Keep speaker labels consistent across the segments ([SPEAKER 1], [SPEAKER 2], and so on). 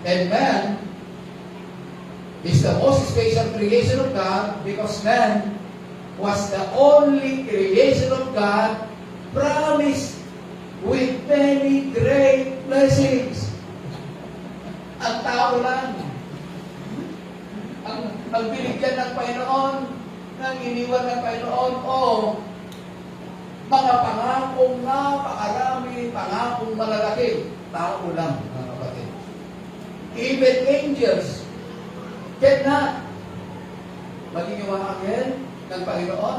[SPEAKER 1] And man is the most special creation of God because man was the only creation of God promised with many great blessings. Ang tao lang. Ang binigyan ng Panginoon, ng iniwan ng Panginoon, o mga pangakong napakarami, pangakong malalaki. Tao lang, mga kapatid. Even angels cannot maging yung mga anghel ng Panginoon.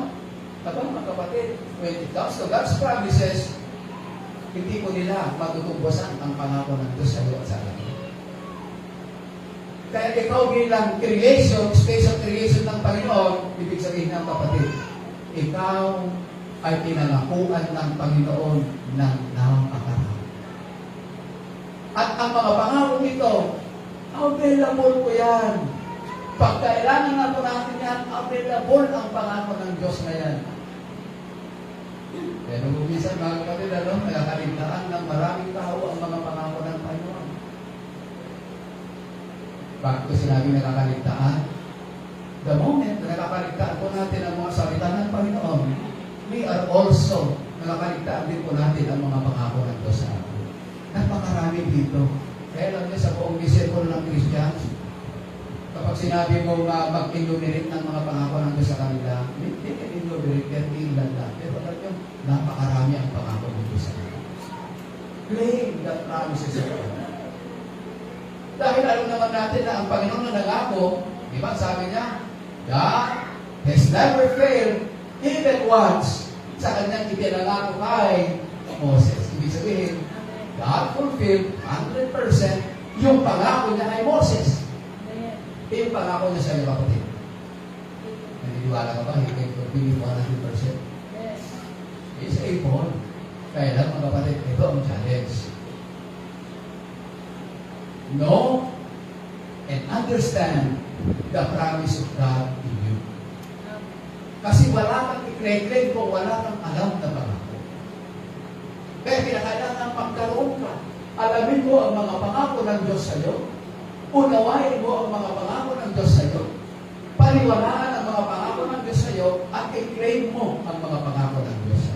[SPEAKER 1] Aba, mga kapatid, when it comes to God's promises, hindi po nila matutugbasan ang pangako ng Diyos sa iyo at sa akin. Kaya ikaw bilang creation, special creation ng Panginoon, ibig sabihin ng kapatid, ikaw ay pinangakuan ng Panginoon ng napakarami. At ang mga pangako nito, available po yan. Pag kailangan na po natin yan, available ang pangako ng Diyos na yan. Pero minsan mga kapatid, nakakaligtaan ng maraming tao ang mga pangako ng Panginoon. Bakit ko sinabi nakakaligtaan? The moment na nakakaligtaan po natin ang mga salita ng Panginoon, we are also nakakaligtaan din po natin ang mga pangako ng Diyos sa atin. Napakarami dito. Kaya lang sa buong disciple ng Christians, kapag sinabi mo mag-enumerate ng mga pangako ng Diyos sa kanila, hindi ka enumerate, pero ilan lang. Pero alam nyo, napakarami ang pangako ng Diyos sa kanila. Claim the promises of God. Dahil alam naman natin na ang Panginoon na nangako, di ba sabi niya, God has never failed even once sa kanyang ipinangako kay Moses. Ibig sabihin, God fulfilled 100% yung pangako niya kay Moses. Yung pangako niya sa iyo, kapatid. Naniniwala ka ba? He can fulfill 100%? Yes. He's able. Kaya lang, mga kapatid, ito ang challenge. Know and understand the promise of God in you. Kasi wala kang i-claim kung wala kang alam na pangako. Kaya kinakailangan magkaroon ka. Alamin mo ang mga pangako ng Diyos sa iyo. Unawain mo ang mga pangako ng Diyos sa iyo. Paniwalaan ang mga pangako ng Diyos sa iyo at i-claim mo ang mga pangako ng Diyos.